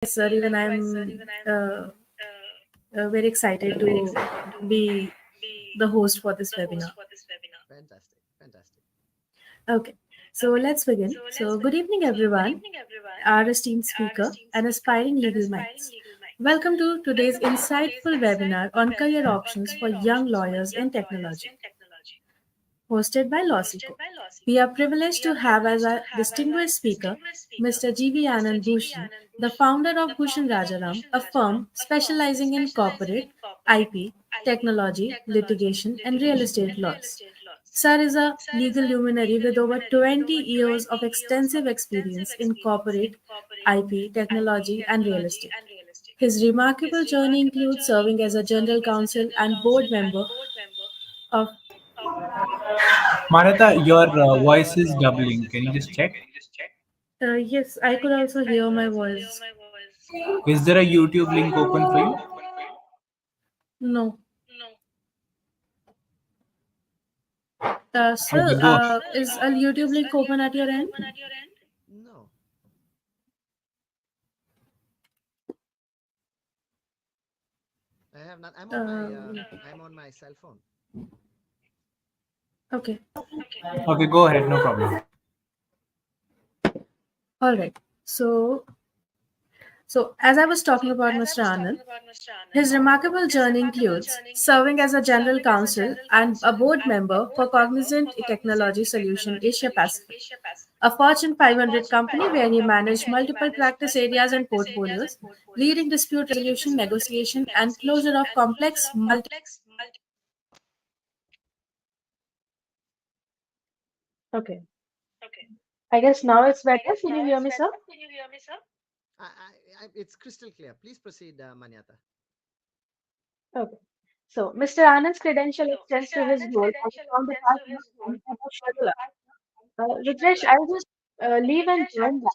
Yes, sir. Even I'm very excited to be the host for this webinar. Fantastic, fantastic. Okay, so let's begin. So, good evening, everyone, our esteemed speaker and aspiring legal minds. Welcome to today's insightful webinar on career options for young lawyers in technology, hosted by LawSikho. We are privileged to have as our distinguished speaker Mr. G.V. Anand Bhushan, the founder of Bhushan Rajaram, a firm specializing in corporate, IP, technology, litigation, and real estate laws. Sir is a legal luminary with over 20 years of extensive experience in corporate, IP, technology, and real estate. His remarkable journey includes serving as a general counsel and board member of. Maratha, your voice is doubling. Can you just check? Yes, I could also hear my voice. Is there a YouTube link open for you? No. Okay, Sir, go. is a YouTube link open at your end? No, I have not. Um, I'm on my cell phone. okay. Okay, go ahead. No problem. All right. So as I was talking about Mr. Anand, his remarkable journey includes serving as a general counsel and a board member for Cognizant Technology Solution Asia Pacific, a Fortune 500 company where he managed multiple practice areas and portfolios, leading dispute resolution, negotiation, and closure of complex multi. Okay. I guess now it's better. Can you hear me, sir? It's crystal clear. Please proceed, Manyata. Okay. So, Mr. Anand's credential extends to his role as a founder partner and head of Shuttle. Ritesh, I'll just leave and join back.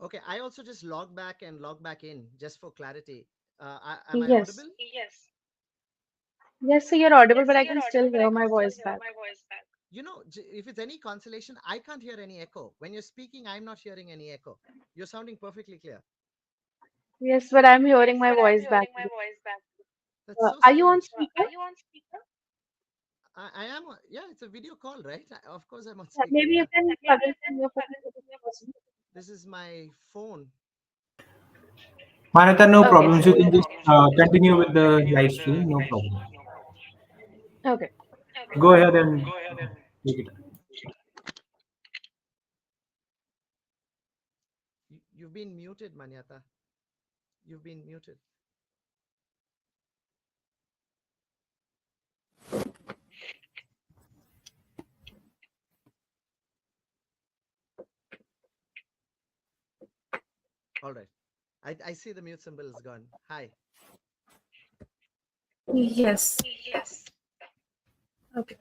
Okay, I also just log back and log back in just for clarity. Am I Yes. audible? Yes, so you're audible, but I can still hear my voice back. If it's any consolation, I can't hear any echo. When you're speaking, I'm not hearing any echo. You're sounding perfectly clear. Yes, but I'm hearing my voice back. That's so Are you on strange. speaker? I am. Yeah, it's a video call, right? Of course, I'm on Yeah, speaker. maybe you Yeah. can plug in from your phone if it's possible. This is my phone. Maratha, no Okay, problems. You so can just continue with the live stream. No problem. okay. Go ahead and take it. You've been muted, Manyata. You've been muted. All right. I see the mute symbol is gone. Hi. Yes. Okay.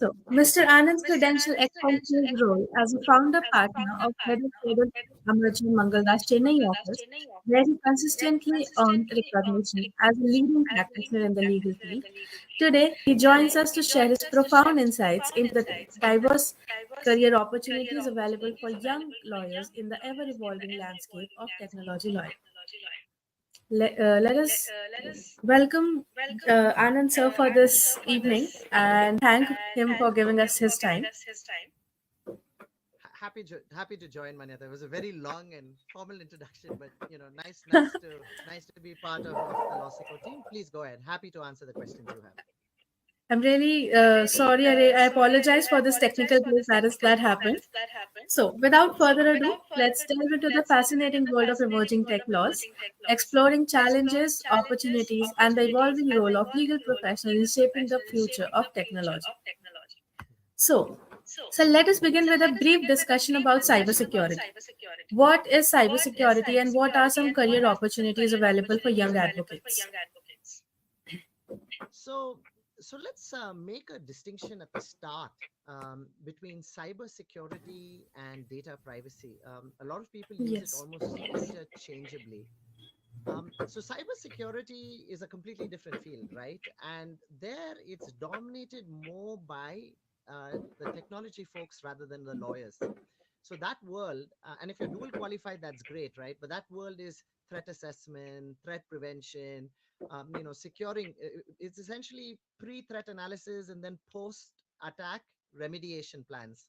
So, Mr. Anand's credential expansion his role as a founder partner of head Amarjee Mangaldas Chennai office, where he consistently earned recognition as a leading practitioner in the legal field. Today, he joins us to share his profound insights into the diverse career opportunities available for young lawyers in the ever evolving landscape of technology law. Let us welcome Anand sir for this evening and thank him for giving us his time. Happy to join, Manyata. It was a very long and formal introduction, but nice to be part of the LawSikho team. Please go ahead. Happy to answer the questions you have. I'm really sorry. I apologize for this technical glitch that happened. So, without further ado, let's delve into the fascinating world of emerging tech laws, exploring challenges, opportunities, and the evolving role of legal professionals in shaping the future of technology. So, so let us begin with a brief discussion about cybersecurity. What is cybersecurity and what are some career opportunities available for young advocates? So, so let's make a distinction at the start between cybersecurity and data privacy. A lot of people use it Yes. almost interchangeably. So cybersecurity is a completely different field, right? And there it's dominated more by the technology folks rather than the lawyers. So that world, and if you're dual qualified, that's great, right? But that world is threat assessment, threat prevention, securing. It's essentially pre-threat analysis and then post-attack remediation plans.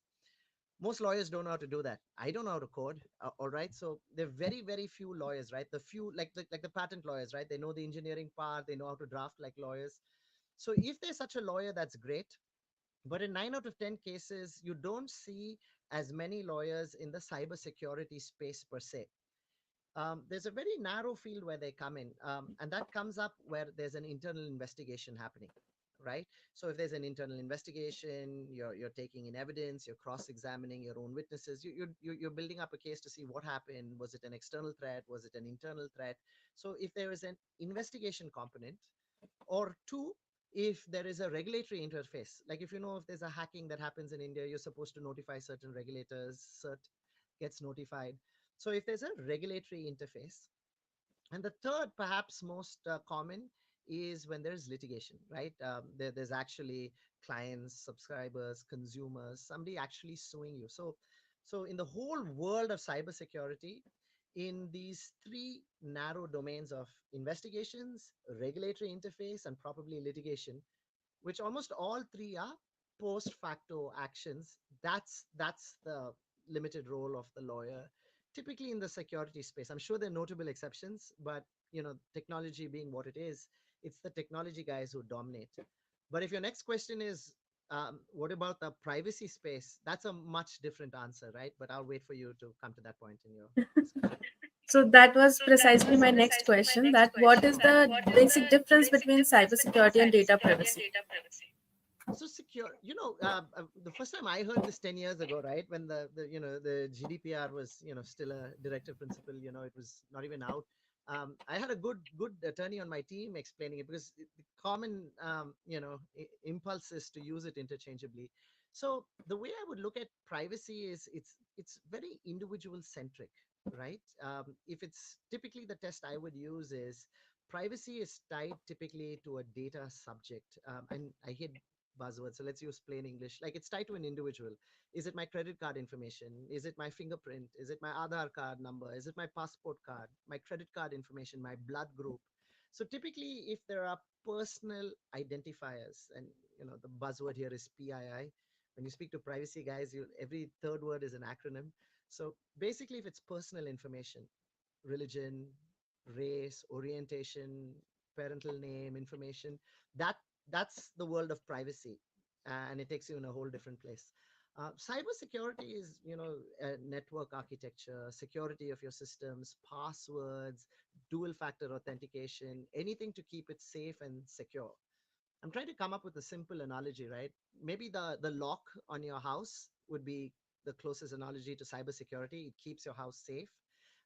Most lawyers don't know how to do that. I don't know how to code. All right, so there are very few lawyers, right? The few like the patent lawyers, right? They know the engineering part. They know how to draft like lawyers. So if there's such a lawyer, that's great. But in 9 out of 10 cases, you don't see as many lawyers in the cybersecurity space per se. There's a very narrow field where they come in, and that comes up where there's an internal investigation happening, right? So if there's an internal investigation, you're taking in evidence, you're cross-examining your own witnesses, you're building up a case to see what happened. Was it an external threat? Was it an internal threat? So if there is an investigation component, or two, if there is a regulatory interface, like if you know if there's a hacking that happens in India, you're supposed to notify certain regulators, cert gets notified. So if there's a regulatory interface, and the third, perhaps most common, is when there's litigation, right? There's actually clients, subscribers, consumers, somebody actually suing you. So in the whole world of cybersecurity, in these three narrow domains of investigations, regulatory interface, and probably litigation, which almost all three are post facto actions. That's the limited role of the lawyer, typically in the security space. I'm sure there are notable exceptions, but technology being what it is, it's the technology guys who dominate. But if your next question is, what about the privacy space? That's a much different answer, right? But I'll wait for you to come to that point in your discussion. So that was precisely my next question. That what is the basic difference between cybersecurity and data privacy? So secure, the first time I heard this 10 years ago, right, when the GDPR was still a directive principle, it was not even out. I had a good attorney on my team explaining it, because the common impulse is to use it interchangeably. So the way I would look at privacy is it's very individual centric, right? If it's typically, the test I would use is privacy is tied typically to a data subject, and I hate buzzword, so let's use plain English. Like, it's tied to an individual. Is it my credit card information? Is it my fingerprint? Is it my Aadhaar card number? Is it my passport card, my credit card information, my blood group? So typically, if there are personal identifiers, and the buzzword here is PII. When you speak to privacy guys, every third word is an acronym. So basically, if it's personal information, religion, race, orientation, parental name information, that that's the world of privacy, and it takes you in a whole different place. Cybersecurity is, network architecture, security of your systems, passwords, dual factor authentication, anything to keep it safe and secure. I'm trying to come up with a simple analogy, right? Maybe the lock on your house would be the closest analogy to cybersecurity. It keeps your house safe.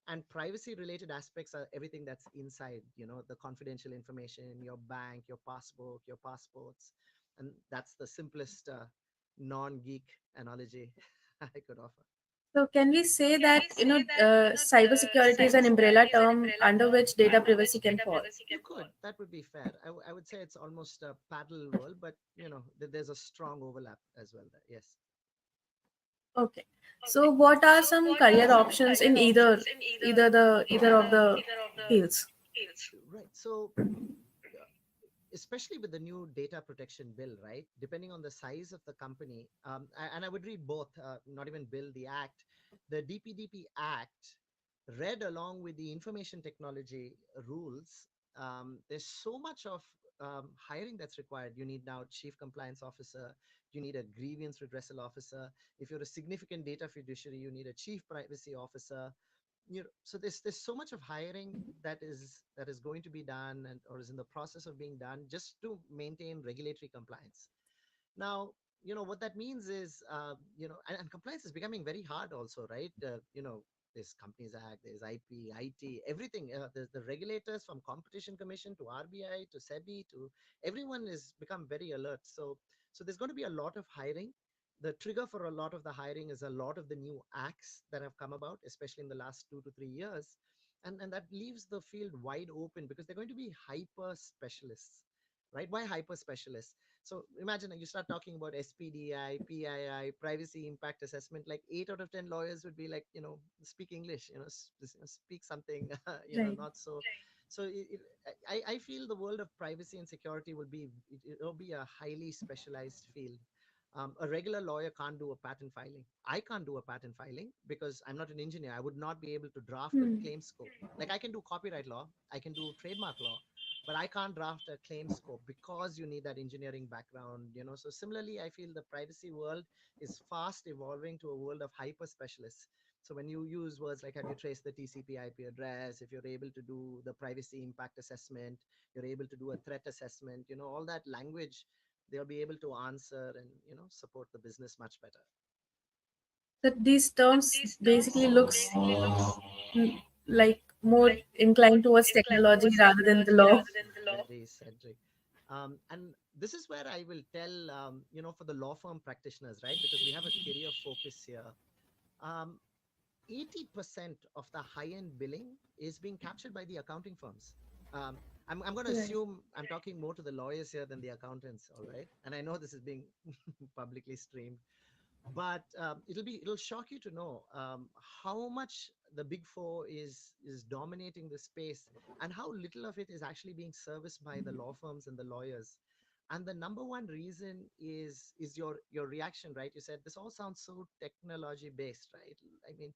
And privacy related aspects are everything that's inside, the confidential information, your bank, your passbook, your passports. And that's the simplest non-geek analogy I could offer. So can we say that cybersecurity is an umbrella term under which data privacy can fall? You could. That would be fair. I would say it's almost a parallel world, but there's a strong overlap as well there. Yes. Okay. So what are some career options in either of the fields? Right. So especially with the new data protection bill, right? Depending on the size of the company, and I would read both, not even bill, the act, the DPDP Act, read along with the information technology rules. There's so much of hiring that's required. You need now chief compliance officer. You need a grievance redressal officer. If you're a significant data fiduciary, you need a chief privacy officer. So there's so much of hiring that is going to be done, and or is in the process of being done, just to maintain regulatory compliance. Now, what that means is, and compliance is becoming very hard also, right? There's Companies Act, there's IT, everything. There's the regulators from Competition Commission to RBI to SEBI to everyone is become very alert. So there's going to be a lot of hiring. The trigger for a lot of the hiring is a lot of the new acts that have come about, especially in the last 2 to 3 years. And that leaves the field wide open because they're going to be hyper specialists, right? Why hyper specialists? So imagine you start talking about SPDI, PII, privacy impact assessment. Like 8 out of 10 lawyers would be like, speak English, speak something, Right. not so. So I feel the world of privacy and security it'll be a highly specialized field. A regular lawyer can't do a patent filing. I can't do a patent filing because I'm not an engineer. I would not be able to draft a Hmm. claim scope. Like I can do copyright law, I can do trademark law, but I can't draft a claim scope because you need that engineering background. So similarly, I feel the privacy world is fast evolving to a world of hyper specialists. So when you use words like have you traced the TCP IP address, if you're able to do the privacy impact assessment, you're able to do a threat assessment, all that language, they'll be able to answer and support the business much better. So these terms basically looks like more inclined towards technology rather than the law. Very Cedric. And this is where I will tell, for the law firm practitioners, right? Because we have a career focus here. Um, 80% of the high-end billing is being captured by the accounting firms. Um, I'm going to Right. assume I'm talking more to the lawyers here than the accountants, all right? And I know this is being publicly streamed, but it'll shock you to know how much the big four is dominating the space, and how little of it is actually being serviced by the law firms and the lawyers. And the number one reason is your reaction, right? You said this all sounds so technology based, right? I mean,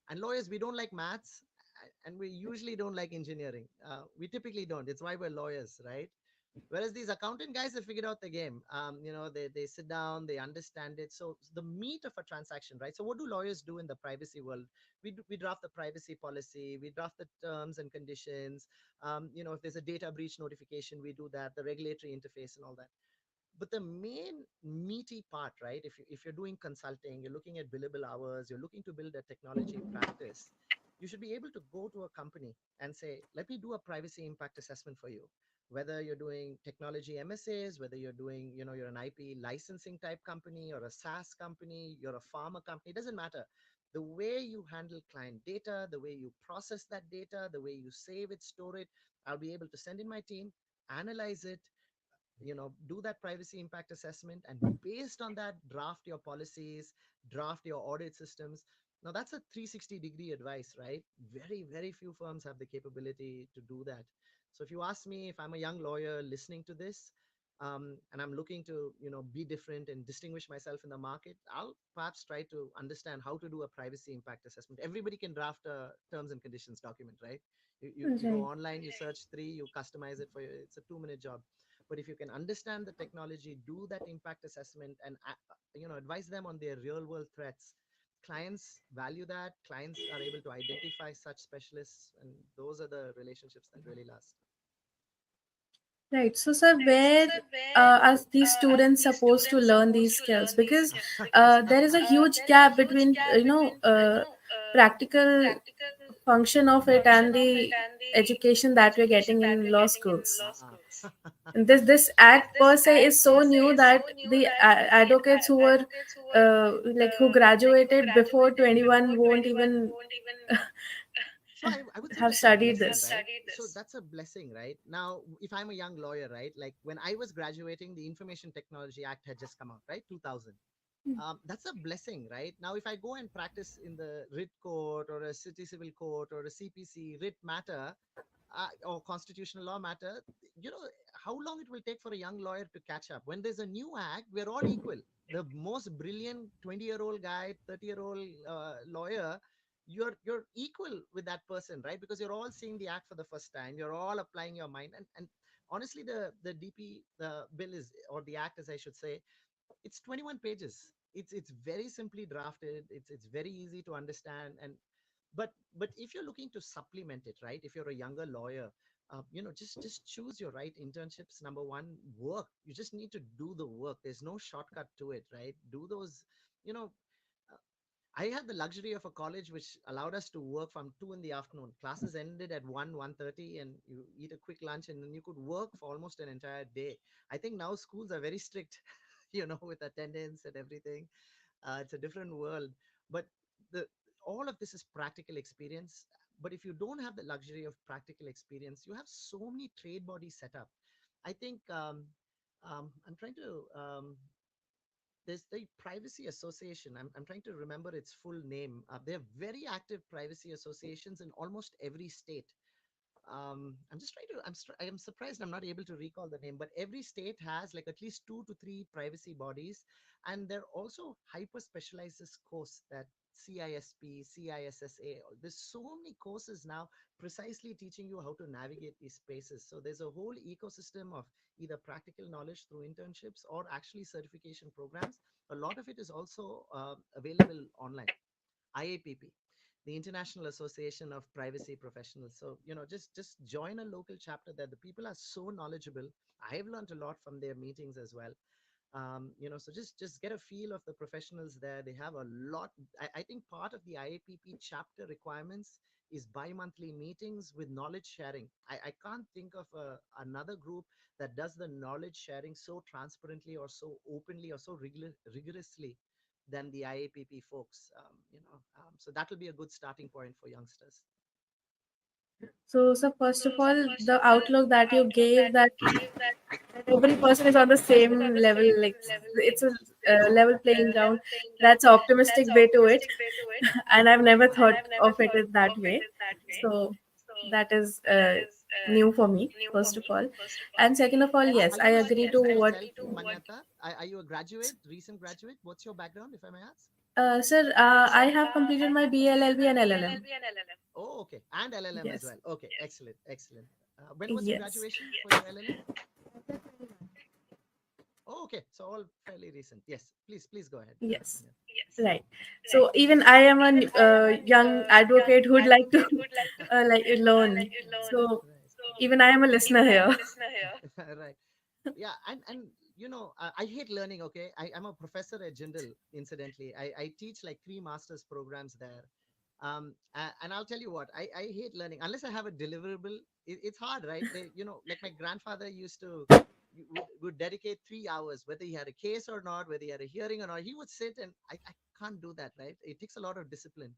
and lawyers, we don't like maths, and we usually don't like engineering. We typically don't. It's why we're lawyers, right? Whereas these accountant guys have figured out the game. They sit down, they understand it. So the meat of a transaction, right? So what do lawyers do in the privacy world? We draft the privacy policy, we draft the terms and conditions. If there's a data breach notification, we do that, the regulatory interface and all that. But the main meaty part, right? If you're doing consulting, you're looking at billable hours, you're looking to build a technology practice, you should be able to go to a company and say, let me do a privacy impact assessment for you. Whether you're doing technology MSAs, whether you're doing, you're an IP licensing type company or a SaaS company, you're a pharma company, it doesn't matter. The way you handle client data, the way you process that data, the way you save it, store it, I'll be able to send in my team, analyze it, do that privacy impact assessment, and based on that, draft your policies, draft your audit systems. Now that's a 360-degree advice, right? Very, very few firms have the capability to do that. So if you ask me, if I'm a young lawyer listening to this, and I'm looking to be different and distinguish myself in the market, I'll perhaps try to understand how to do a privacy impact assessment. Everybody can draft a terms and conditions document, right? You go Right. online, you search three, you customize it for you. It's a 2-minute job. But if you can understand the technology, do that impact assessment, and advise them on their real world threats, clients value that. Clients are able to identify such specialists, and those are the relationships that really last. Right. So, sir, where are these students supposed to learn these skills? Because there is a huge gap between, practical function of it and the education that we're getting in law schools. And this act per se is so new that the advocates who were like who graduated before 21 won't even So I would say have that's a studied blessing, this. right? So that's a blessing, right? Now, if I'm a young lawyer, right? Like when I was graduating, the Information Technology Act had just come out, right? 2000. That's a blessing, right? Now, if I go and practice in the writ court or a city civil court or a CPC writ matter, or constitutional law matter, you know, how long it will take for a young lawyer to catch up. When there's a new act, we're all equal. The most brilliant 20-year-old guy, 30-year-old lawyer, you're equal with that person, right? Because you're all seeing the act for the first time. You're all applying your mind. And honestly, the DP, the bill is, or the act, as I should say, it's 21 pages. It's very simply drafted. It's very easy to understand. And but if you're looking to supplement it, right, if you're a younger lawyer, just choose your right internships. Number one, work. You just need to do the work. There's no shortcut to it, right? Do those, you know uh, I had the luxury of a college which allowed us to work from 2 in the afternoon. Classes ended at 1:30, and you eat a quick lunch, and then you could work for almost an entire day. I think now schools are very strict, with attendance and everything. It's a different world. But the all of this is practical experience. But if you don't have the luxury of practical experience, you have so many trade bodies set up. I think I'm trying to there's the Privacy Association. I'm trying to remember its full name. They have very active privacy associations in almost every state. I'm just trying to I am surprised I'm not able to recall the name, but every state has like at least 2 to 3 privacy bodies, and they're also hyper specializes course that CISP, CISSA. There's so many courses now precisely teaching you how to navigate these spaces. So there's a whole ecosystem of either practical knowledge through internships or actually certification programs. A lot of it is also available online. IAPP, the International Association of Privacy Professionals. So, just join a local chapter there. The people are so knowledgeable. I've learned a lot from their meetings as well. So just get a feel of the professionals there. They have a lot. I think part of the IAPP chapter requirements is bi-monthly meetings with knowledge sharing. I can't think of another group that does the knowledge sharing so transparently or so openly or so rigorously than the IAPP folks. So that will be a good starting point for youngsters. So first of all, the outlook that you gave, that every person is on the same level, like it's a level playing ground. That's an optimistic way to it, and I've never thought of it in that way. So that is new for me, first of all. And second of all, Are yes, I you a agree to student what. yourself, Manyata? Are you a graduate, recent graduate? What's your background, if I may ask? Sir, I have completed my BLLB and LLM. Oh, okay. And LLM as Yes, well. Okay, excellent, excellent. When was the yes, graduation for your LLM? Oh, okay. So all fairly recent. Yes, please go ahead, yes. Manyata. Right. So even I am a young advocate who'd like to like learn. So even I am a listener here. Right. Right. Yeah, and I hate learning. Okay, I'm a professor at Jindal. Incidentally, I teach like 3 master's programs there. And I'll tell you what, I hate learning unless I have a deliverable. It's hard, right? Like my grandfather used to would dedicate 3 hours, whether he had a case or not, whether he had a hearing or not. He would sit, and I can't do that, right? It takes a lot of discipline,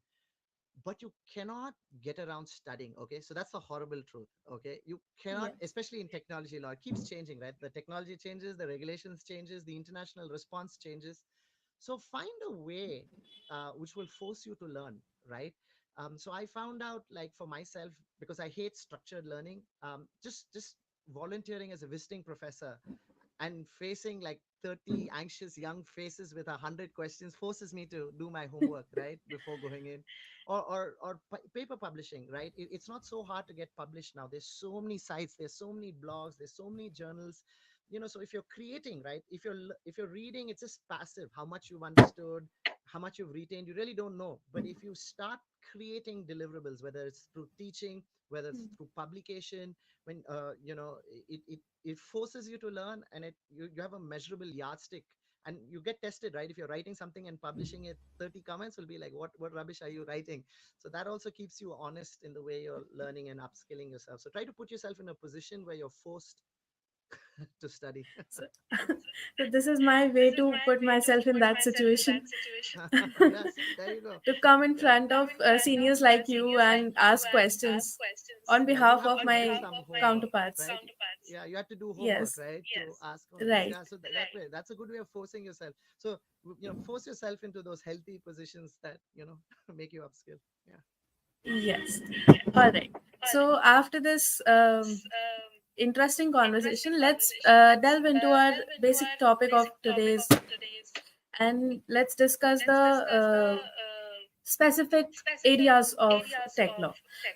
but you cannot get around studying. Okay, so that's the horrible truth. Okay, you cannot, Yes. especially in technology law. It keeps changing, right? The technology changes, the regulations changes, the international response changes. So find a way which will force you to learn, right? So I found out, like, for myself, because I hate structured learning, just volunteering as a visiting professor and facing like 30 anxious young faces with 100 questions forces me to do my homework, right, before going in. Or paper publishing, right? It's not so hard to get published now. There's so many sites, there's so many blogs, there's so many journals. So if you're creating, right, if you're reading, it's just passive. How much you've understood, how much you've retained, you really don't know. But if you start creating deliverables, whether it's through teaching, whether it's through publication, when it forces you to learn, and you have a measurable yardstick, and you get tested, right? If you're writing something and publishing it, 30 comments will be like, what rubbish are you writing? So that also keeps you honest in the way you're learning and upskilling yourself. So try to put yourself in a position where you're forced to study. So, so this is my way to put myself in that situation, Yeah, see, there you go. to come in Yeah. front of seniors like you and ask questions on Yeah, you behalf have of to do my some homework, counterparts. right? Yeah, you have to do homework, Yes, right? To ask on. right. Yeah, so that way, that's a good way of forcing yourself. So, force yourself into those healthy positions that, make you upskill. Yeah. Yes. All right. So after this interesting conversation, let's delve into our basic topic of today's, and let's discuss the specific areas of tech law.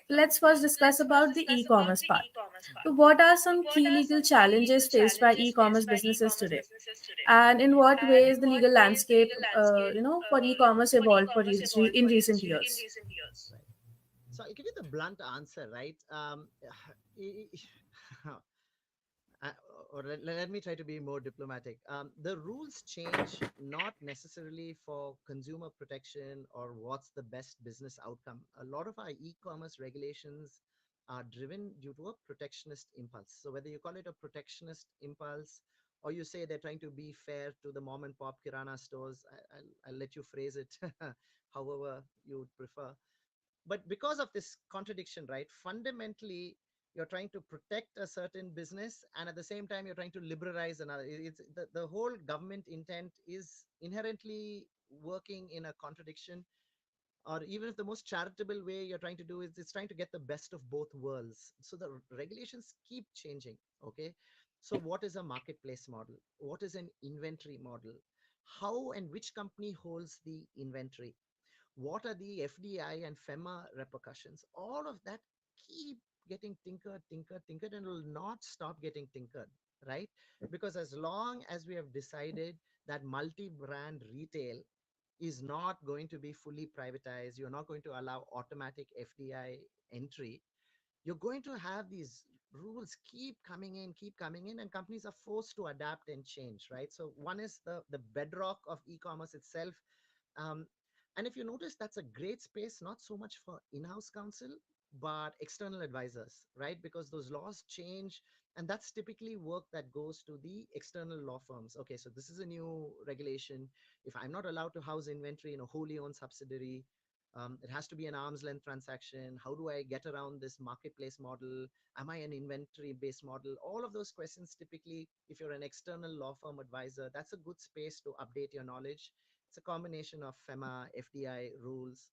Let's first discuss about the e-commerce part. So what are some key legal challenges faced by e-commerce businesses today, and in what ways the legal landscape, for e-commerce evolved in recent years? Right. So I'll give you the blunt answer, right? uh, or let me try to be more diplomatic. The rules change not necessarily for consumer protection or what's the best business outcome. A lot of our e-commerce regulations are driven due to a protectionist impulse. So whether you call it a protectionist impulse or you say they're trying to be fair to the mom and pop kirana stores, I'll let you phrase it however you would prefer. But because of this contradiction, right, fundamentally you're trying to protect a certain business and at the same time you're trying to liberalize another. It's the whole government intent is inherently working in a contradiction. Or even if the most charitable way you're trying to do is it's trying to get the best of both worlds, so the regulations keep changing. Okay, so what is a marketplace model, what is an inventory model, how and which company holds the inventory, what are the FDI and FEMA repercussions? All of that keep getting tinkered, and will not stop getting tinkered, right? Because as long as we have decided that multi-brand retail is not going to be fully privatized, you're not going to allow automatic FDI entry, you're going to have these rules keep coming in, and companies are forced to adapt and change, right? So one is the bedrock of e-commerce itself. um, and if you notice, that's a great space, not so much for in-house counsel, but external advisors, right? Because those laws change, and that's typically work that goes to the external law firms. Okay, so this is a new regulation. If I'm not allowed to house inventory in a wholly owned subsidiary, it has to be an arm's length transaction. How do I get around this marketplace model? Am I an inventory based model? All of those questions, typically, if you're an external law firm advisor, that's a good space to update your knowledge. It's a combination of FEMA, FDI rules.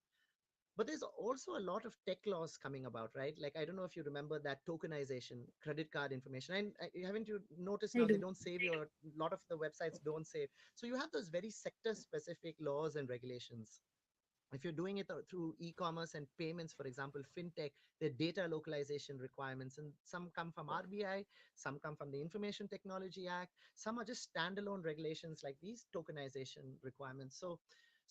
But there's also a lot of tech laws coming about, right? Like, I don't know if you remember that tokenization, credit card information. And haven't you noticed I now they do. don't save your, a lot of the websites don't save. So you have those very sector specific laws and regulations. If you're doing it through e-commerce and payments, for example, fintech, there are data localization requirements, and some come from RBI, some come from the Information Technology Act, some are just standalone regulations like these tokenization requirements. So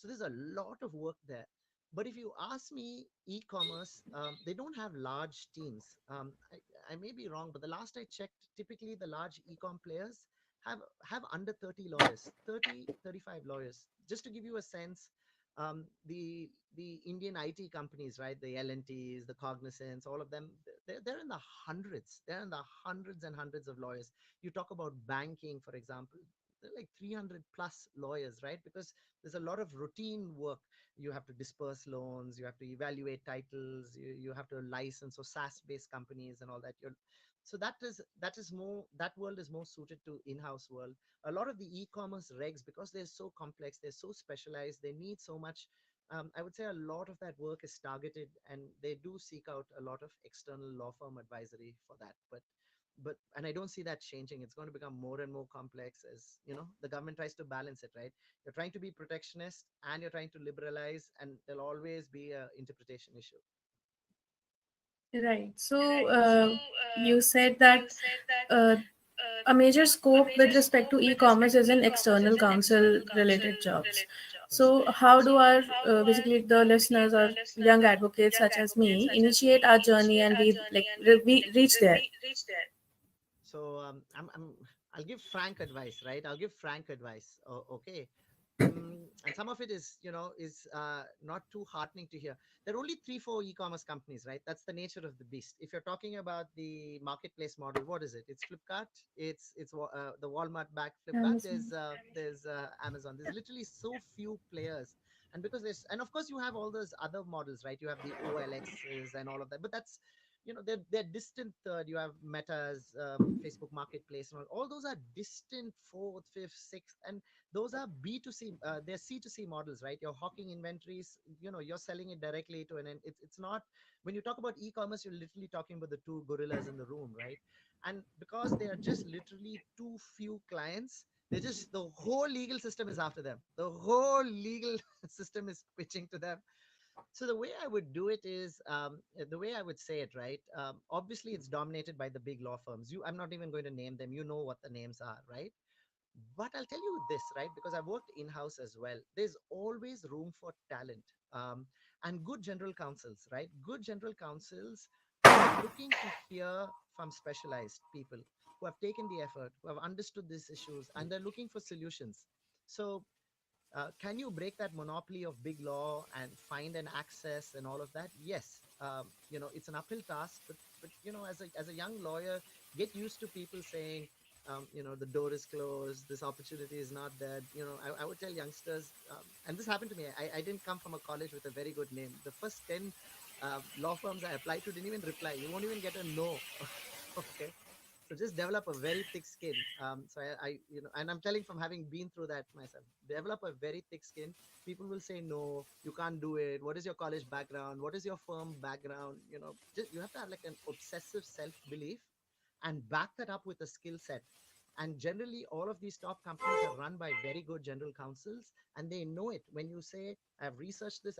there's a lot of work there. But if you ask me, e-commerce, they don't have large teams. I may be wrong, but the last I checked, typically the large e-com players have under 30 lawyers, 35 lawyers. Just to give you a sense, the Indian IT companies, right? The L&Ts, the Cognizants, all of them, they're in the hundreds. They're in the hundreds and hundreds of lawyers. You talk about banking, for example, they're like 300 plus lawyers, right? Because there's a lot of routine work. You have to disperse loans, you have to evaluate titles, you have to license, or SaaS-based companies and all that. So that is more, that world is more suited to in-house world. A lot of the e-commerce regs, because they're so complex, they're so specialized, they need so much. I would say a lot of that work is targeted, and they do seek out a lot of external law firm advisory for that. But and I don't see that changing. It's going to become more and more complex as the government tries to balance it, right? You're trying to be protectionist and you're trying to liberalize, and there'll always be a interpretation issue. Right. So you said that uh, a major scope with respect to e-commerce is in external counsel related jobs. So how do our basically the listeners or young advocates such as me initiate our journey and we reach there? So I'll give frank advice, right? I'll give frank advice. Okay. And some of it is, not too heartening to hear. There are only 3 4 e-commerce companies, right? That's the nature of the beast. If you're talking about the marketplace model, what is it? It's Flipkart. It's the Walmart back Flipkart. Amazon. There's Amazon. There's literally so few players. And because there's, and of course you have all those other models, right? You have the OLXs and all of that, but that's, they're distant third. You have Meta's Facebook Marketplace, and all those are distant fourth, fifth, sixth, and those are B2C. They're C2C models, right? You're hawking inventories. You're selling it directly to an end. It's not, when you talk about e-commerce, you're literally talking about the two gorillas in the room, right? And because they are just literally too few clients, they just, the whole legal system is after them. The whole legal system is pitching to them. So the way I would do it is, the way I would say it, right? Obviously, it's dominated by the big law firms. I'm not even going to name them. You know what the names are, right? But I'll tell you this, right? Because I've worked in house as well. There's always room for talent, and good general counsels, right? Good general counsels who are looking to hear from specialized people who have taken the effort, who have understood these issues, and they're looking for solutions. So can you break that monopoly of big law and find an access and all of that? Yes. It's an uphill task, but as a young lawyer, get used to people saying, the door is closed, this opportunity is not there. I would tell youngsters, and this happened to me. I didn't come from a college with a very good name. The first 10 law firms I applied to didn't even reply. You won't even get a no. Okay. So just develop a very thick skin. And I'm telling from having been through that myself, develop a very thick skin. People will say, no, you can't do it. What is your college background? What is your firm background? Just, you have to have like an obsessive self-belief and back that up with a skill set. And generally, all of these top companies are run by very good general counsels, and they know it. When you say, I've researched this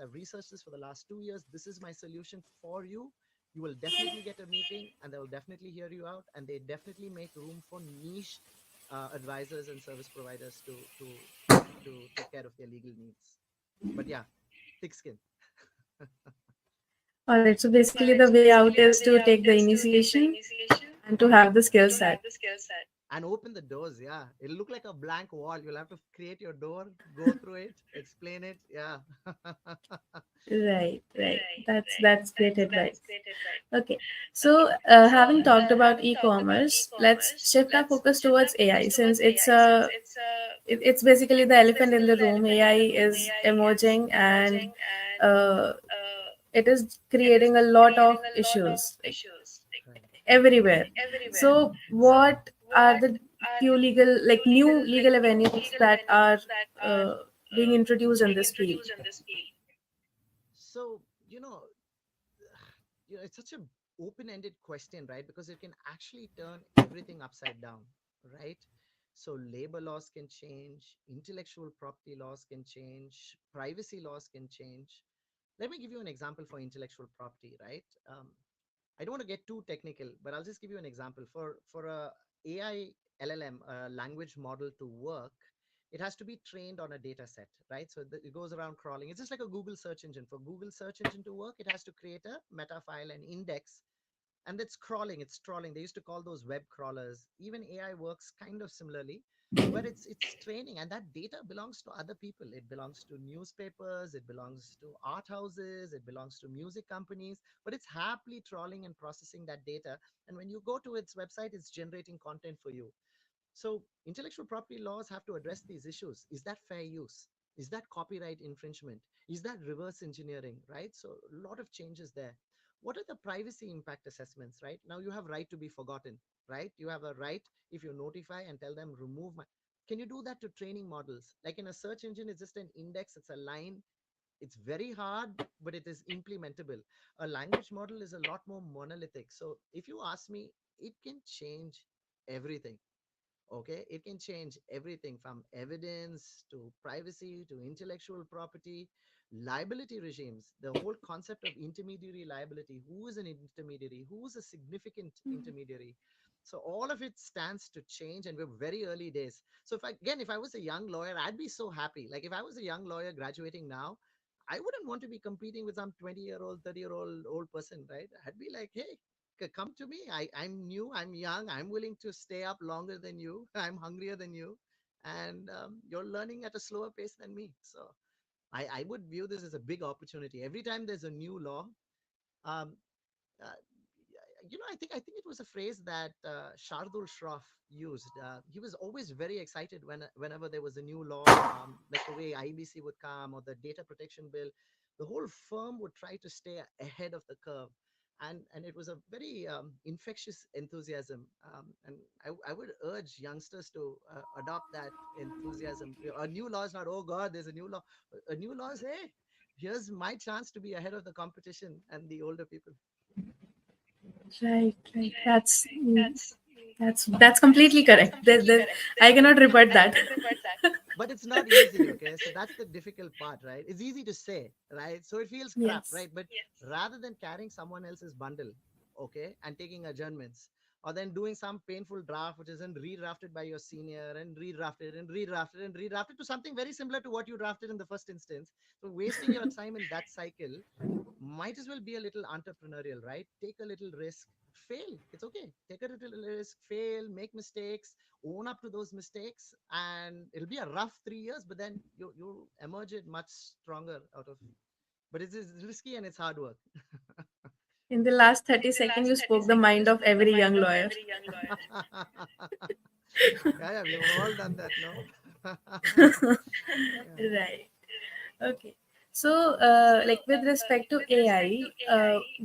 for the last 2 years, this is my solution for you, you will definitely get a meeting, and they will definitely hear you out, and they definitely make room for niche advisors and service providers to take care of their legal needs. But yeah, thick skin. All right. So basically, the way out is to take the initiation and to have the skill set. And open the doors. Yeah, it'll look like a blank wall. You'll have to create your door, go through it, explain it. Yeah. Right, right. That's great advice. Okay, so having talked about e-commerce, let's shift our focus towards AI since it's basically the elephant in the room. AI is emerging and uh, it is creating a lot of issues like Right. everywhere. So, what are the new legal avenues that are uh, being introduced in this field? So, it's such a open-ended question, right? Because it can actually turn everything upside down, right? So labor laws can change, intellectual property laws can change, privacy laws can change. Let me give you an example for intellectual property, right? I don't want to get too technical, but I'll just give you an example. For a AI LLM language model to work, it has to be trained on a data set, right? So it goes around crawling. It's just like a Google search engine. For Google search engine to work, it has to create a meta file and index, and it's crawling, it's trawling. They used to call those web crawlers. Even AI works kind of similarly, where it's training, and that data belongs to other people. It belongs to newspapers, it belongs to art houses, it belongs to music companies, but it's happily trawling and processing that data. And when you go to its website, it's generating content for you. So intellectual property laws have to address these issues. Is that fair use? Is that copyright infringement? Is that reverse engineering, right? So a lot of changes there. What are the privacy impact assessments, right? Now you have right to be forgotten, right? You have a right, if you notify and tell them remove my, can you do that to training models? Like in a search engine, it's just an index, it's a line. It's very hard, but it is implementable. A language model is a lot more monolithic. So if you ask me, it can change everything. Okay, it can change everything from evidence to privacy to intellectual property, liability regimes, the whole concept of intermediary liability. Who is an intermediary? Who is a significant intermediary? So all of it stands to change, and we're very early days. So if I was a young lawyer, I'd be so happy. Like if I was a young lawyer graduating now, I wouldn't want to be competing with some 20-year-old, 30-year-old old person, right? I'd be like, hey, come to me. I'm new, I'm young, I'm willing to stay up longer than you, I'm hungrier than you, and you're learning at a slower pace than me. So I would view this as a big opportunity. Every time there's a new law, um, uh, I think it was a phrase that Shardul Shroff used. He was always very excited whenever there was a new law, like the way IBC would come or the data protection bill. The whole firm would try to stay ahead of the curve, and it was a very infectious enthusiasm. And I would urge youngsters to adopt that enthusiasm. A new law is not, oh God, there's a new law. A new law is, hey, here's my chance to be ahead of the competition and the older people. Right, right. That's completely correct. I cannot rebut that. But it's not easy, okay? So that's the difficult part, right? It's easy to say, right? So it feels crap, Yes. right? But rather than carrying someone else's bundle, okay, and taking adjournments, or then doing some painful draft which isn't redrafted by your senior and redrafted and redrafted and redrafted to something very similar to what you drafted in the first instance, so wasting your time in that cycle, might as well be a little entrepreneurial, right? Take a little risk, fail. It's okay. Take a little risk, fail, make mistakes, own up to those mistakes, and it'll be a rough 3 years, but then you'll emerge it much stronger out of. But it's risky and it's hard work. In the last 30 seconds, you spoke the mind of every young lawyer. Yeah, yeah, we've all done that, no? Yeah. Right. Okay. So, like with respect to AI,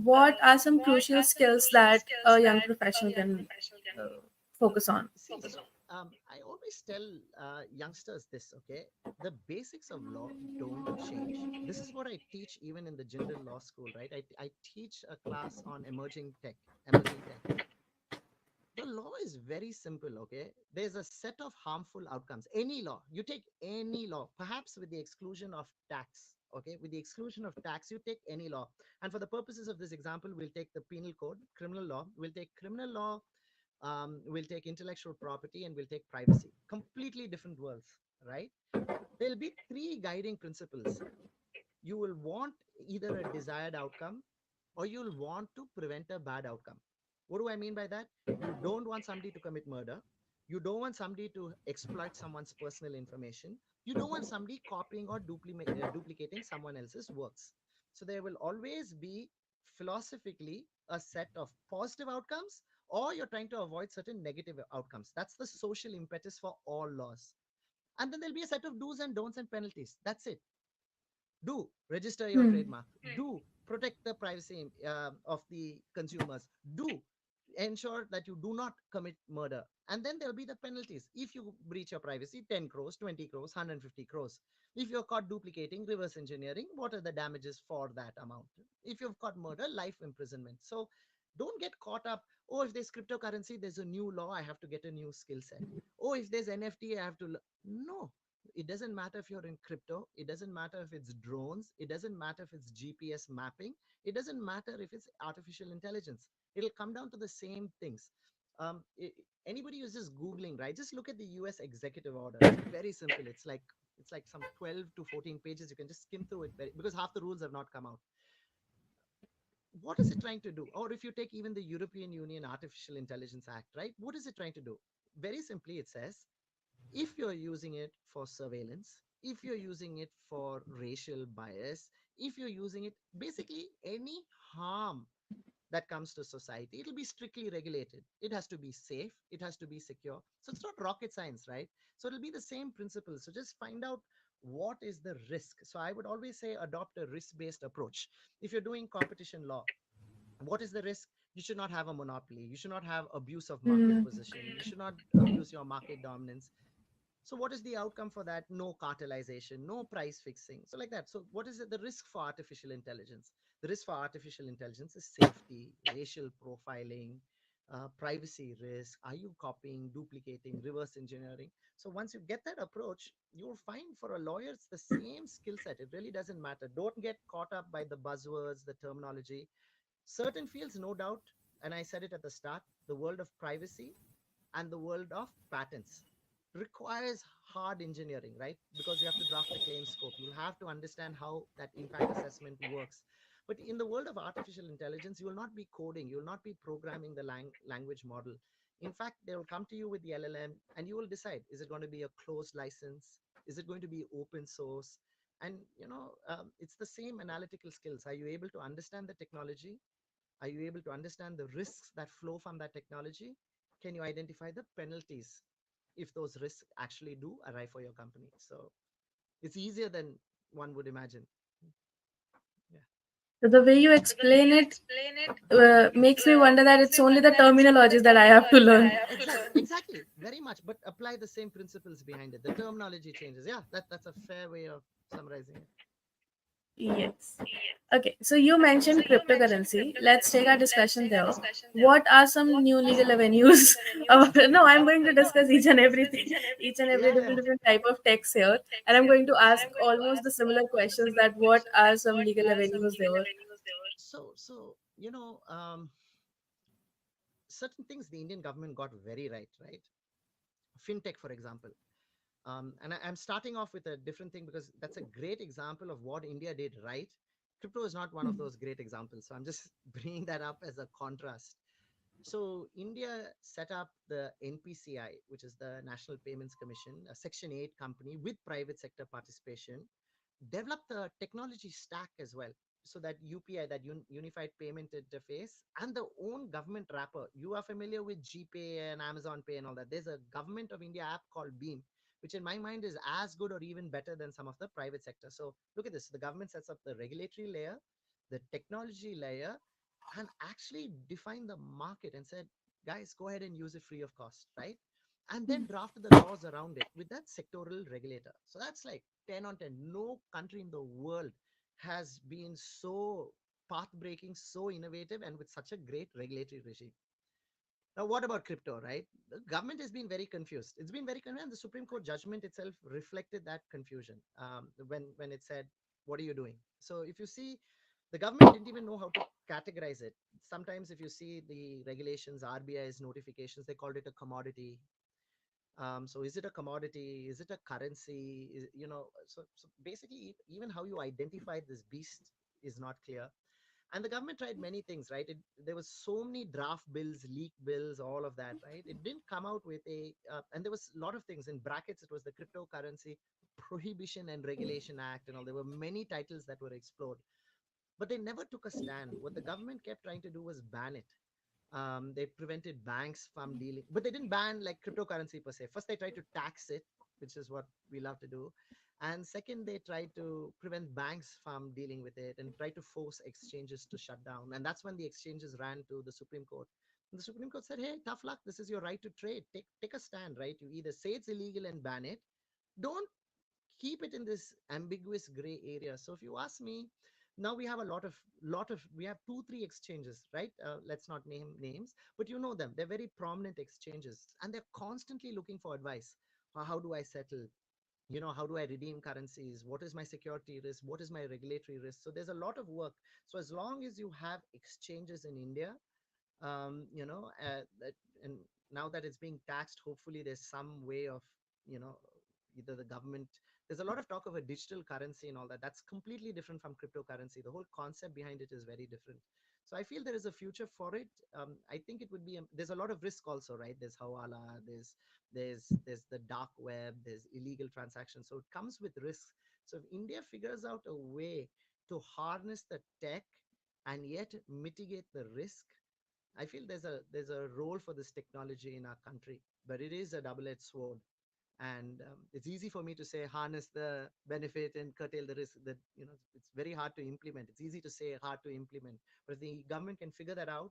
what are some crucial skills that a young professional can focus on? See, so I always tell youngsters this, okay? The basics of law don't change. This is what I teach even in the general law school, right? I teach a class on emerging tech. The law is very simple, okay? There's a set of harmful outcomes. Any law, you take any law, perhaps with the exclusion of tax, okay? With the exclusion of tax, you take any law. And for the purposes of this example, we'll take the penal code, criminal law. We'll take criminal law, we'll take intellectual property, and we'll take privacy. Completely different worlds, right? There'll be three guiding principles. You will want either a desired outcome or you'll want to prevent a bad outcome. What do I mean by that? You don't want somebody to commit murder. You don't want somebody to exploit someone's personal information. You don't want somebody copying or duplicating someone else's works. So there will always be philosophically a set of positive outcomes, or you're trying to avoid certain negative outcomes. That's the social impetus for all laws. And then there'll be a set of do's and don'ts and penalties. That's it. Do register your Hmm. trademark. Do protect the privacy of the consumers. Do ensure that you do not commit murder. And then there'll be the penalties. If you breach your privacy, 10 crores, 20 crores, 150 crores. If you're caught duplicating, reverse engineering, what are the damages for that amount? If you've caught murder, life imprisonment. So don't get caught up. Oh, if there's cryptocurrency, there's a new law, I have to get a new skill set. Oh, if there's NFT, I have to. No, it doesn't matter if you're in crypto. It doesn't matter if it's drones. It doesn't matter if it's GPS mapping. It doesn't matter if it's artificial intelligence. It'll come down to the same things. Um, i- Anybody who's just Googling, right? Just look at the US executive order. It's very simple. It's like some 12 to 14 pages. You can just skim through it because half the rules have not come out. What is it trying to do? Or if you take even the European Union Artificial Intelligence Act, right? What is it trying to do? Very simply, it says if you're using it for surveillance, if you're using it for racial bias, if you're using it basically any harm that comes to society, it'll be strictly regulated. It has to be safe, it has to be secure. So it's not rocket science, right? So it'll be the same principle. So just find out what is the risk. So I would always say adopt a risk based approach. If you're doing competition law, what is the risk? You should not have a monopoly, you should not have abuse of market Hmm. position, you should not abuse your market dominance. So what is the outcome for that? No cartelization, no price fixing. So like that. So what is it, the risk for artificial intelligence? The risk for artificial intelligence is safety, racial profiling, privacy risk. Are you copying, duplicating, reverse engineering? So once you get that approach, you'll find for a lawyer it's the same skill set. It really doesn't matter. Don't get caught up by the buzzwords, the terminology. Certain fields, no doubt, and I said it at the start, the world of privacy and the world of patents requires hard engineering, right? Because you have to draft the claim scope. You'll have to understand how that impact assessment works. But in the world of artificial intelligence, you will not be coding, you will not be programming the language model. In fact, they will come to you with the LLM and you will decide, is it going to be a closed license? Is it going to be open source? And it's the same analytical skills. Are you able to understand the technology? Are you able to understand the risks that flow from that technology? Can you identify the penalties if those risks actually do arrive for your company? So it's easier than one would imagine. Yeah. So the way you explain it makes me wonder that it's only the terminologies that I have to learn. Exactly, very much. But apply the same principles behind it. The terminology changes. Yeah, that's a fair way of summarizing it. Yes. Okay, so you mentioned cryptocurrency. Let's take our discussion there. What are some new legal avenues? No, I'm going to discuss each and everything, each and every Yeah. different type of text here, and I'm going to ask almost the similar questions. That what are some legal avenues there? So certain things the Indian government got very right? Fintech, for example. I'm starting off with a different thing because that's a great example of what India did right. Crypto is not one of those great examples. So I'm just bringing that up as a contrast. So India set up the NPCI, which is the National Payments Commission, a Section 8 company with private sector participation, develop the technology stack as well. So that UPI, that Unified Payment Interface, and the own government wrapper. You are familiar with GPay and Amazon Pay and all that. There's a Government of India app called Beam, which in my mind is as good or even better than some of the private sector. So look at this. The government sets up the regulatory layer, the technology layer, and actually define the market and said, guys, go ahead and use it free of cost, right? And then drafted the laws around it with that sectoral regulator. So that's like 10 on 10. No country in the world has been so path breaking, so innovative, and with such a great regulatory regime. Now, what about crypto, right? The government has been very confused. It's been very confused. And the Supreme Court judgment itself reflected that confusion when it said, what are you doing? So if you see, the government didn't even know how to categorize it. Sometimes if you see the regulations, RBI's notifications, they called it a commodity. So is it a commodity? Is it a currency? So basically, even how you identify this beast is not clear. And the government tried many things, right? There was so many draft bills, leak bills, all of that, right? It didn't come out with and there was a lot of things in brackets. It was the Cryptocurrency Prohibition and Regulation Act and all. There were many titles that were explored, but they never took a stand. What the government kept trying to do was ban it. They prevented banks from dealing, but they didn't ban like cryptocurrency per se. First, they tried to tax it, which is what we love to do. And second, they tried to prevent banks from dealing with it and try to force exchanges to shut down. And that's when the exchanges ran to the Supreme Court. And the Supreme Court said, hey, tough luck. This is your right to trade. Take a stand, right? You either say it's illegal and ban it. Don't keep it in this ambiguous gray area. So if you ask me, now we have a lot of we have 2 3 exchanges, right? Let's not name names, but you know them. They're very prominent exchanges and they're constantly looking for advice. How do I settle? How do I redeem currencies? What is my security risk? What is my regulatory risk? So there's a lot of work. So as long as you have exchanges in India, and now that it's being taxed, hopefully there's some way of, you know either the government, there's a lot of talk of a digital currency and all that. That's completely different from cryptocurrency. The whole concept behind it is very different. So I feel there is a future for it. I think it would be there's a lot of risk also, right? There's hawala, there's the dark web, there's illegal transactions, so it comes with risks. So if India figures out a way to harness the tech and yet mitigate the risk, I feel there's a role for this technology in our country, but it is a double-edged sword. And it's easy for me to say harness the benefit and curtail the risk. That it's very hard to implement. It's easy to say, hard to implement. But if the government can figure that out,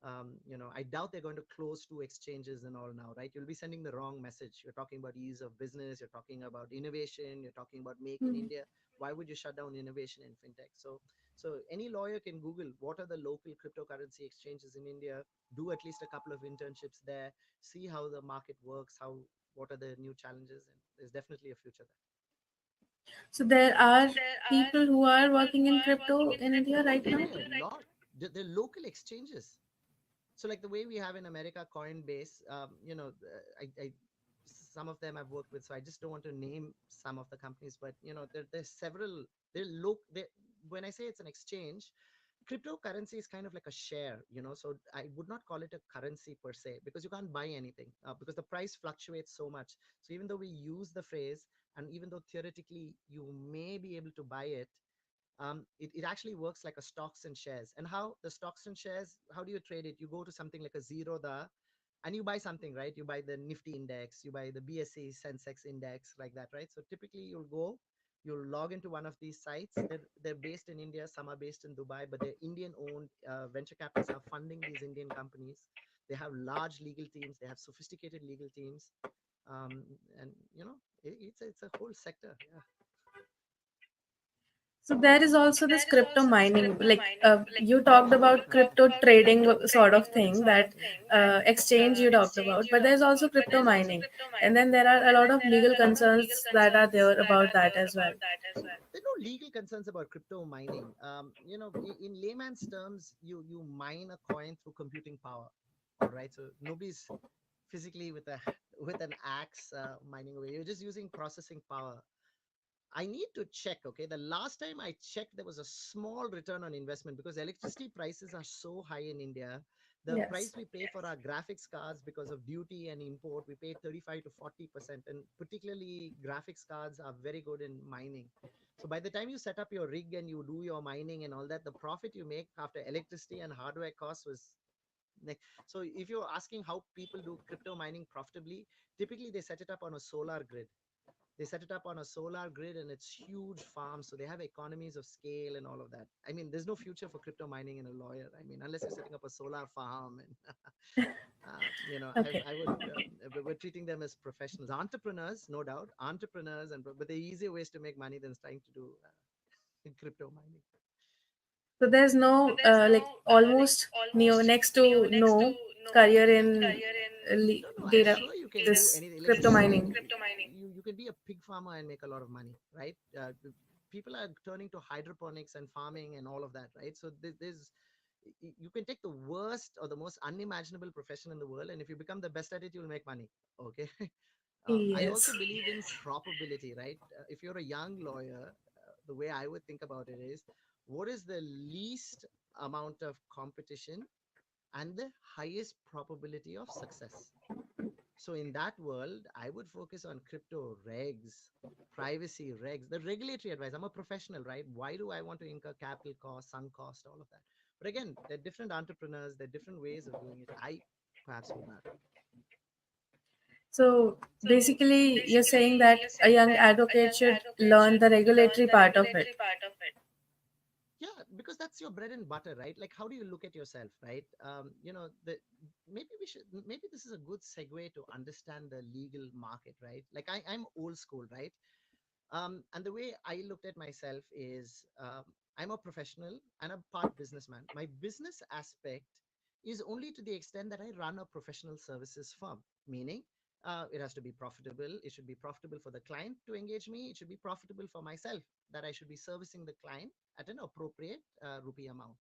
I doubt they're going to close 2 exchanges and all now, right? You'll be sending the wrong message. You're talking about ease of business. You're talking about innovation. You're talking about make in India. Why would you shut down innovation in fintech? So any lawyer can Google what are the local cryptocurrency exchanges in India, do at least a couple of internships there, see how the market works, what are the new challenges, and there's definitely a future there. So there are people who are working in crypto in India right now. A lot. The local exchanges. So like the way we have in America Coinbase, some of them I've worked with, so I just don't want to name some of the companies, but there's several. When I say it's an exchange, cryptocurrency is kind of like a share, so I would not call it a currency per se, because you can't buy anything, because the price fluctuates so much. So even though we use the phrase, and even though theoretically you may be able to buy it, it actually works like a stocks and shares. And how the stocks and shares, how do you trade it? You go to something like a Zerodha, and you buy something, right? You buy the Nifty index, you buy the BSE Sensex index, like that, right? So typically you'll log into one of these sites. They're based in India, some are based in Dubai, but they're Indian owned. Venture capitalists are funding these Indian companies. They have large legal teams, they have sophisticated legal teams. And it's a whole sector. Yeah. So there is also this crypto mining. Like you talked about crypto trading sort of thing, that exchange you talked about, but there's also crypto mining, and then there are a lot of legal concerns that are there about that as well. There are no legal concerns about crypto mining. In layman's terms, you mine a coin through computing power. All right, so nobody's physically with a with an axe mining away. You're just using processing power. I need to check. Okay, the last time I checked, there was a small return on investment because electricity prices are so high in India. The Yes. price we pay for our graphics cards because of duty and import, we pay 35 to 40%, and particularly graphics cards are very good in mining. So by the time you set up your rig and you do your mining and all that, the profit you make after electricity and hardware costs was next. So if you're asking how people do crypto mining profitably, typically they set it up on a solar grid. They set it up on a solar grid, and it's huge farms, so they have economies of scale and all of that. I mean, there's no future for crypto mining in a lawyer, I mean, unless you're setting up a solar farm. And Okay. I would we're treating them as professionals, entrepreneurs, no doubt, entrepreneurs, but there are easier ways to make money than trying to do crypto mining. So there's no like almost next to no career in No, I'm data, sure you can do this anything. Like crypto mining. you can be a pig farmer and make a lot of money, right? People are turning to hydroponics and farming and all of that, right? So you can take the worst or the most unimaginable profession in the world, and if you become the best at it, you'll make money. Okay. I also Yes. believe in probability, right? If you're a young lawyer, the way I would think about it is, what is the least amount of competition and the highest probability of success? So in that world, I would focus on crypto regs, privacy regs, the regulatory advice. I'm a professional, right? Why do I want to incur capital cost, sunk cost, all of that? But again, there are different entrepreneurs, there are different ways of doing it. I perhaps would not. So basically, you're saying that a young advocate should learn the regulatory part of it. Yeah, because that's your bread and butter, right? Like, how do you look at yourself, right? Maybe this is a good segue to understand the legal market, right? Like, I'm old school, right? And the way I looked at myself is, I'm a professional and a part businessman. My business aspect is only to the extent that I run a professional services firm, meaning it has to be profitable. It should be profitable for the client to engage me. It should be profitable for myself, that I should be servicing the client at an appropriate rupee amount.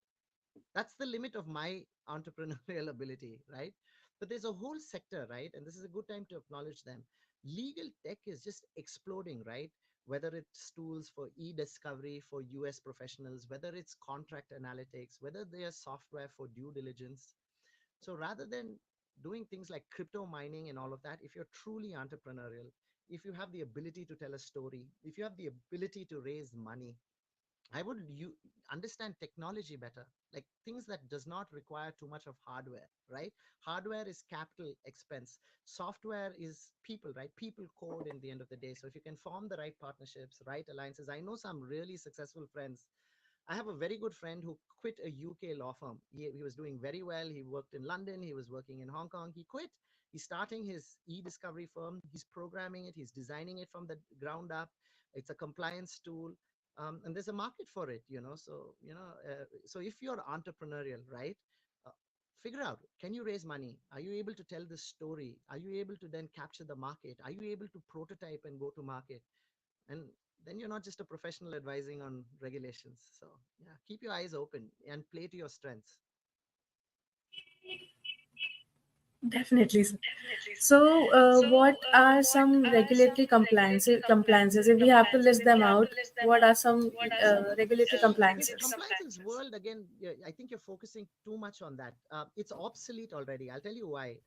That's the limit of my entrepreneurial ability, right? But there's a whole sector, right? And this is a good time to acknowledge them. Legal tech is just exploding, right? Whether it's tools for e-discovery for US professionals, whether it's contract analytics, whether there's software for due diligence. So rather than doing things like crypto mining and all of that, if you're truly entrepreneurial, if you have the ability to tell a story, if you have the ability to raise money, I would you understand technology better, like things that does not require too much of hardware, right? Hardware is capital expense. Software is people, right? People code in the end of the day. So if you can form the right partnerships, right alliances, I know some really successful friends. I have a very good friend who quit a UK law firm. He was doing very well. He worked in London. He was working in Hong Kong. He quit. He's starting his e-discovery firm. He's programming it. He's designing it from the ground up. It's a compliance tool. And there's a market for it, so if you're entrepreneurial, right, uh, figure out, can you raise money? Are you able to tell the story? Are you able to then capture the market? Are you able to prototype and go to market? And then you're not just a professional advising on regulations. So yeah, keep your eyes open and play to your strengths. Definitely, sir. So, what are some regulatory compliances? If we have to list them out, what are some regulatory Okay, so compliances? compliance world again. I think you're focusing too much on that. It's obsolete already. I'll tell you why.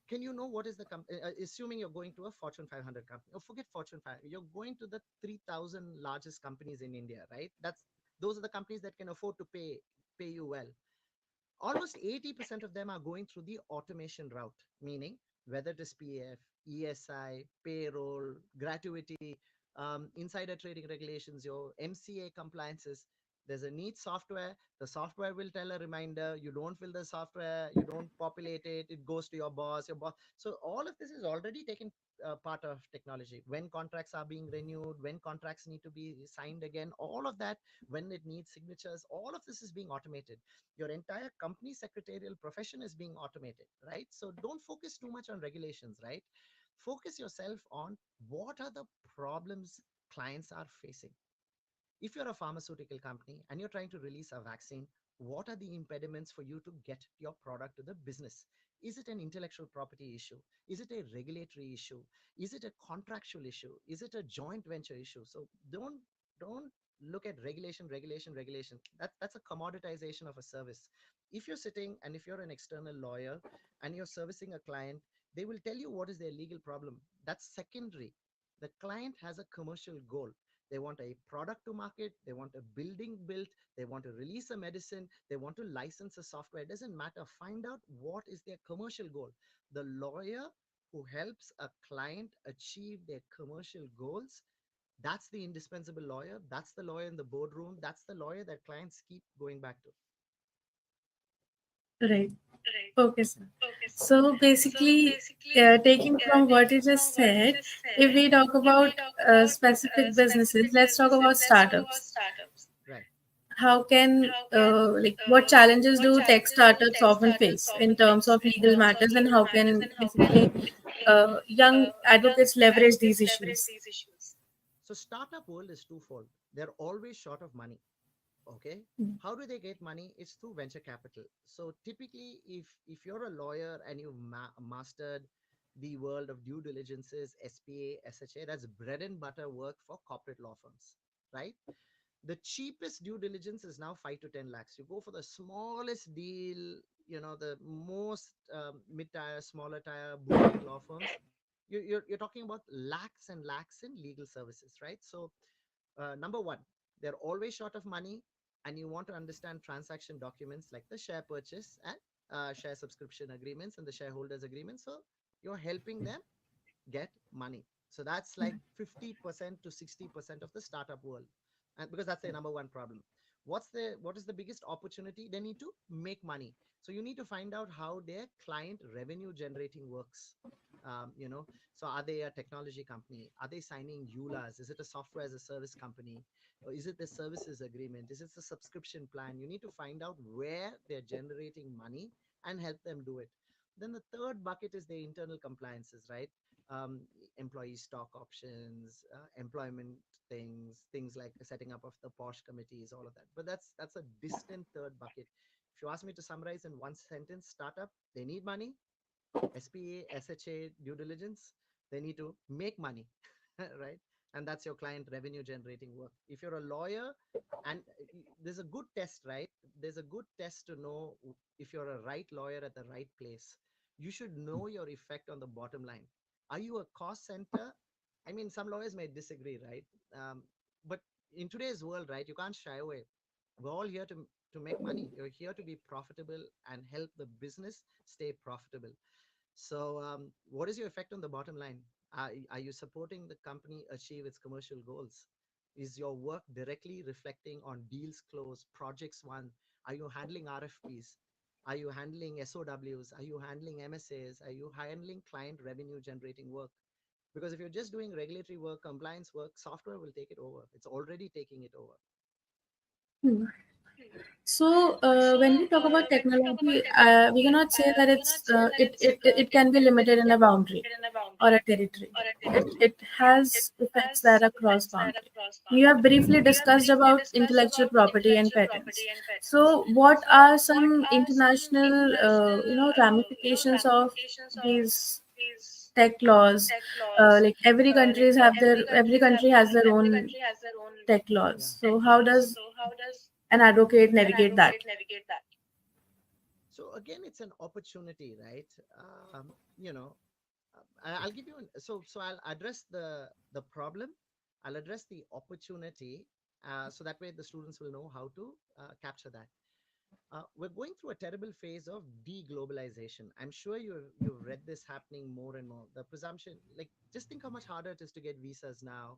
Can you know what is the assuming you're going to a Fortune 500 company, or forget Fortune 5, you're going to the 3,000 largest companies in India, right? Those are the companies that can afford to pay you well. Almost 80% of them are going through the automation route, meaning whether it is PF, ESI, payroll, gratuity, insider trading regulations, your MCA compliances. There's a neat software. The software will tell a reminder. You don't fill the software, you don't populate it, it goes to your boss, So all of this is already taken part of technology. When contracts are being renewed, when contracts need to be signed again, all of that, when it needs signatures, all of this is being automated. Your entire company secretarial profession is being automated, right? So don't focus too much on regulations, right? Focus yourself on what are the problems clients are facing. If you're a pharmaceutical company and you're trying to release a vaccine, what are the impediments for you to get your product to the business? Is it an intellectual property issue? Is it a regulatory issue? Is it a contractual issue? Is it a joint venture issue? So don't look at regulation. That's a commoditization of a service. If you're sitting and if you're an external lawyer and you're servicing a client, they will tell you what is their legal problem. That's secondary. The client has a commercial goal. They want a product to market, they want a building built, they want to release a medicine, they want to license a software. It doesn't matter. Find out what is their commercial goal. The lawyer who helps a client achieve their commercial goals, that's the indispensable lawyer. That's the lawyer in the boardroom. That's the lawyer that clients keep going back to. Right. Okay, sir. So basically, taking from what you just said, if we talk about specific businesses, let's talk about startups. Right. How can, what challenges do tech startups often face in terms of legal matters, and how can basically young advocates leverage these issues? So startup world is twofold. They're always short of money. Okay, Mm. how do they get money? It's through venture capital. So typically, if you're a lawyer and you've mastered the world of due diligences, SPA, SHA, that's bread and butter work for corporate law firms, right? The cheapest due diligence is now 5 to 10 lakhs. You go for the smallest deal, the most mid-tier, smaller tier boutique law firms, you're talking about lakhs and lakhs in legal services, right? So number one, they're always short of money, and you want to understand transaction documents like the share purchase and share subscription agreements and the shareholders agreements. So you're helping them get money. So that's like 50% to 60% of the startup world, and because that's the number one problem. What is the biggest opportunity? They need to make money. So you need to find out how their client revenue generating works. So are they a technology company? Are they signing ULAs? Is it a software as a service company? Or is it the services agreement? Is it a subscription plan? You need to find out where they're generating money and help them do it. Then the third bucket is the internal compliances, right? um, Employee stock options, employment things like the setting up of the posh committees, all of that. But that's a distant third bucket. If you ask me to summarize in one sentence, startup, they need money. SPA, SHA, due diligence, they need to make money, right? And that's your client revenue generating work. If you're a lawyer, and there's a good test, right? There's a good test to know if you're a right lawyer at the right place. You should know your effect on the bottom line. Are you a cost center? I mean, some lawyers may disagree, right? But in today's world, right, you can't shy away. We're all here to make money. You're here to be profitable and help the business stay profitable. So, what is your effect on the bottom line? Are you supporting the company achieve its commercial goals? Is your work directly reflecting on deals closed, projects won? Are you handling RFPs? Are you handling SOWs? Are you handling MSAs? Are you handling client revenue generating work? Because if you're just doing regulatory work, compliance work, software will take it over. It's already taking it over. Hmm. So when we talk about technology, we cannot say that it can be limited in a boundary or a territory. It has effects that are cross boundary. We have briefly discussed about intellectual property and patents. So what are some international ramifications of these tech laws? Like every country has their own tech laws. Yeah. So how does an advocate navigate that? So again, it's an opportunity, right? You know, I'll give you so I'll address the problem. I'll address the opportunity, so that way the students will know how to capture that. We're going through a terrible phase of deglobalization. I'm sure you've read this happening more and more. The presumption, like, just think how much harder it is to get visas now.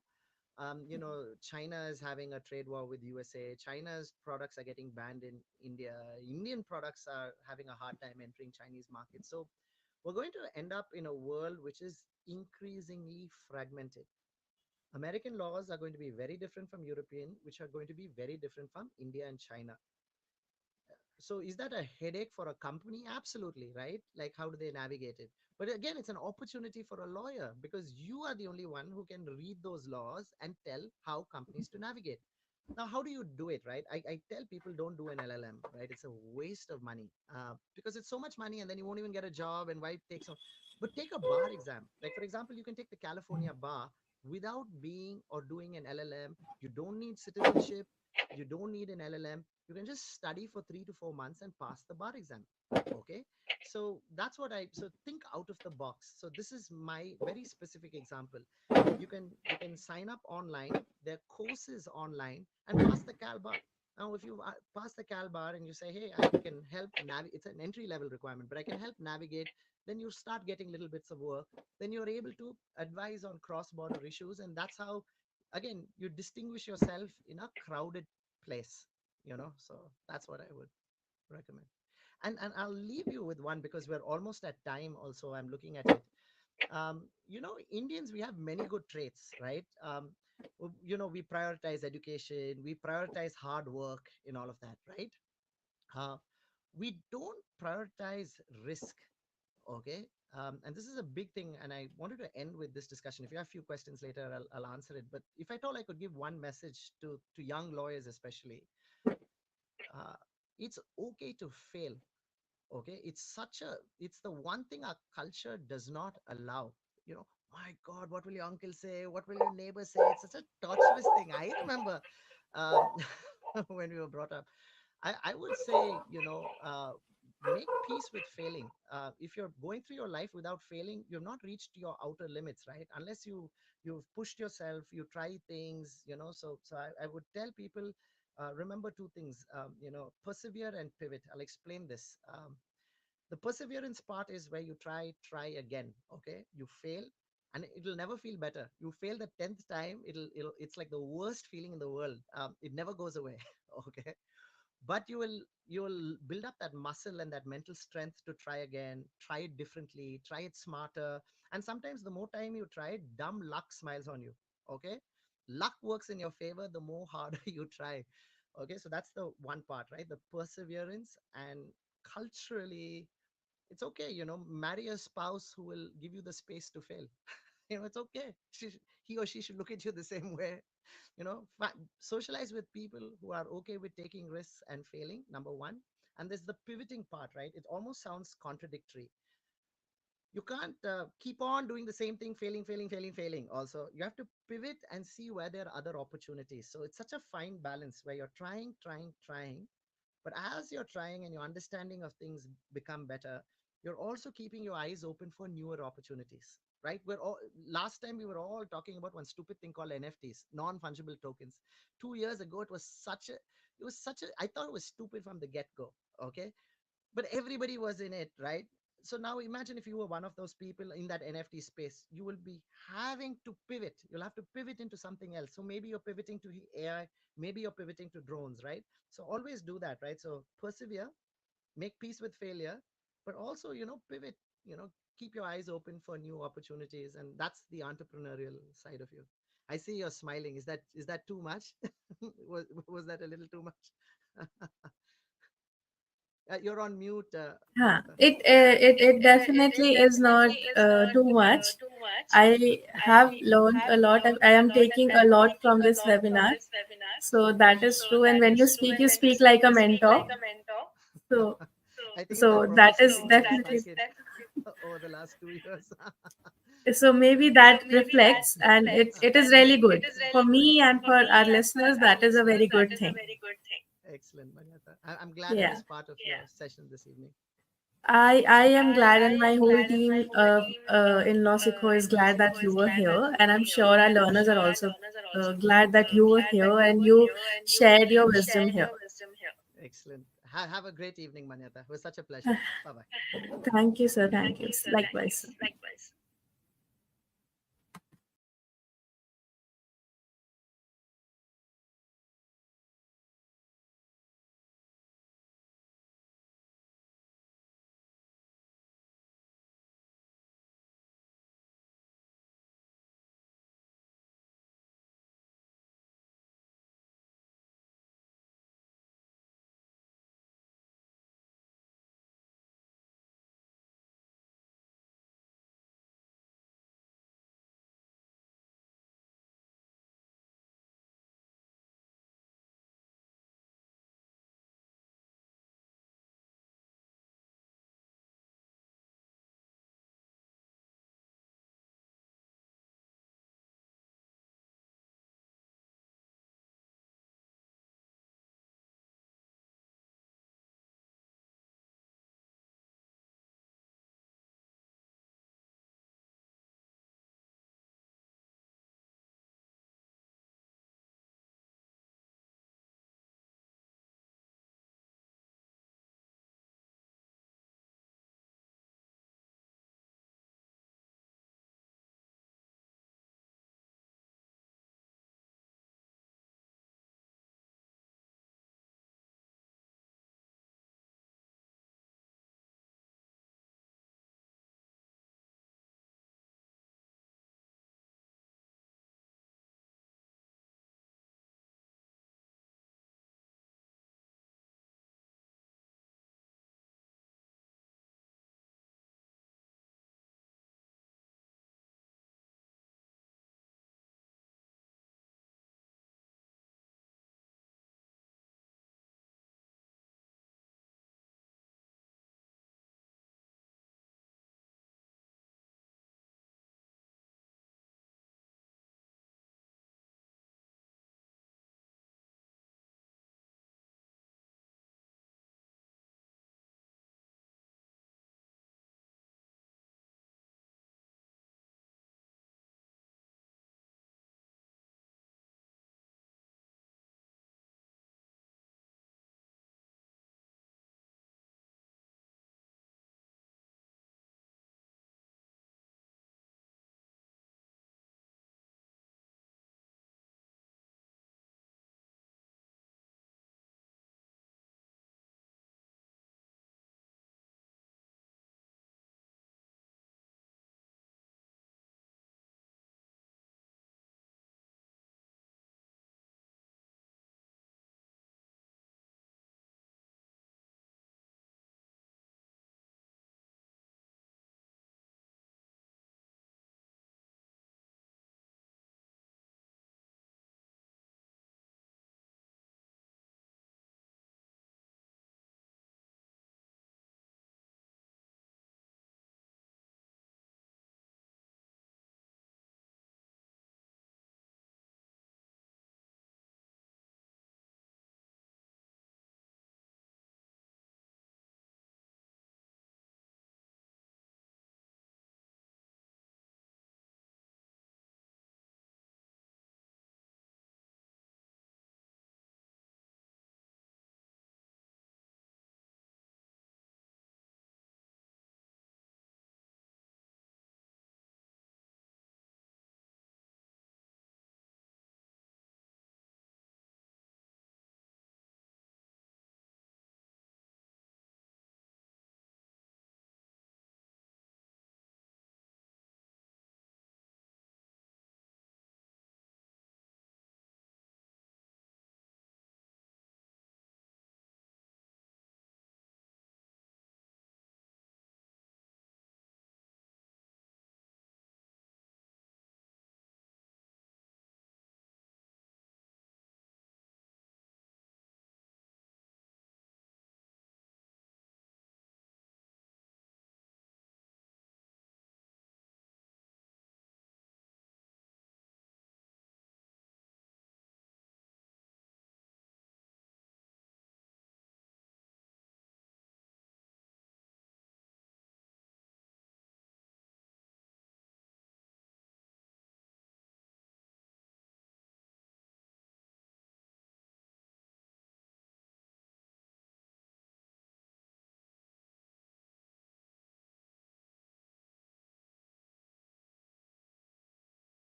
China is having a trade war with USA. China's products are getting banned in India. Indian products are having a hard time entering Chinese markets. So we're going to end up in a world which is increasingly fragmented. American laws are going to be very different from European, which are going to be very different from India and China. So is that a headache for a company? Absolutely, right? Like, how do they navigate it? But again, it's an opportunity for a lawyer, because you are the only one who can read those laws and tell how companies to navigate. Now, how do you do it, right? I tell people, don't do an LLM, right? It's a waste of money, because it's so much money and then you won't even get a job, and why take so. But take a bar exam. Like, for example, you can take the California bar without being or doing an LLM. You don't need citizenship. You don't need an LLM. You can just study for 3 to 4 months and pass the bar exam. Okay. So that's what so think out of the box. So this is my very specific example. You can sign up online. There are courses online, and pass the Cal bar. Now, if you pass the Cal bar and you say, "Hey, I can help navigate," it's an entry level requirement, but I can help navigate. Then you start getting little bits of work. Then you're able to advise on cross border issues, and that's how, again, you distinguish yourself in a crowded place. So that's what I would recommend. And I'll leave you with one, because we're almost at time. Also, I'm looking at it. Indians, we have many good traits, right? We prioritize education, we prioritize hard work in all of that, right? uh, we don't prioritize risk. Okay. And this is a big thing, and I wanted to end with this discussion. If you have a few questions later, I'll answer it. But if at all I could give one message to young lawyers especially, uh, it's okay to fail. Okay. It's the one thing our culture does not allow. My God, what will your uncle say, what will your neighbor say? It's such a torturous thing. I remember, um, when we were brought up, I would say, make peace with failing. If you're going through your life without failing, you've not reached your outer limits, right? Unless you've pushed yourself, you try things, so I would tell people, remember two things, persevere and pivot. I'll explain this. The perseverance part is where you try again. Okay, you fail, and it'll never feel better. You fail the 10th time, it's like the worst feeling in the world. It never goes away. Okay. But you will build up that muscle and that mental strength to try again, try it differently, try it smarter. And sometimes the more time you try it, dumb luck smiles on you. Okay. Luck works in your favor the more harder you try. Okay. So that's the one part, right? The perseverance. And culturally, it's okay, marry a spouse who will give you the space to fail. It's okay. He or she should look at you the same way. Socialize with people who are okay with taking risks and failing, number one. And there's the pivoting part, right? It almost sounds contradictory. You can't keep on doing the same thing, failing also. You have to pivot and see where there are other opportunities. So it's such a fine balance where you're trying, but as you're trying and your understanding of things become better, you're also keeping your eyes open for newer opportunities, right? Last time we were all talking about one stupid thing called NFTs, non-fungible tokens. 2 years ago, it was such a, I thought it was stupid from the get-go. Okay. But everybody was in it, right? So now imagine if you were one of those people in that NFT space, you will be having to pivot. You'll have to pivot into something else. So maybe you're pivoting to AI, maybe you're pivoting to drones, right? So always do that, right? So persevere, make peace with failure, but also, pivot, you know, keep your eyes open for new opportunities. And that's the entrepreneurial side of you. I see you're smiling. Is that too much? was that a little too much? You're on mute, Huh. Manyata. It definitely is not too much. I have learned a lot. I am taking a lot from this webinar. So that is true. And when you speak like a mentor. So I think the so that professor is told us like definitely, it over the last 2 years. so maybe that reflects, and it is really good for me and for our listeners. That is a very good thing. Excellent, Manyata. I'm glad I Yeah. was part of your session this evening. I am glad, and my whole team in LawSikho is glad that you were here, and I'm sure our learners are also glad that you were here and you shared your wisdom here. Excellent. Have a great evening, Manyata. It was such a pleasure. Bye bye. Thank you, sir. Thank you. Likewise, sir.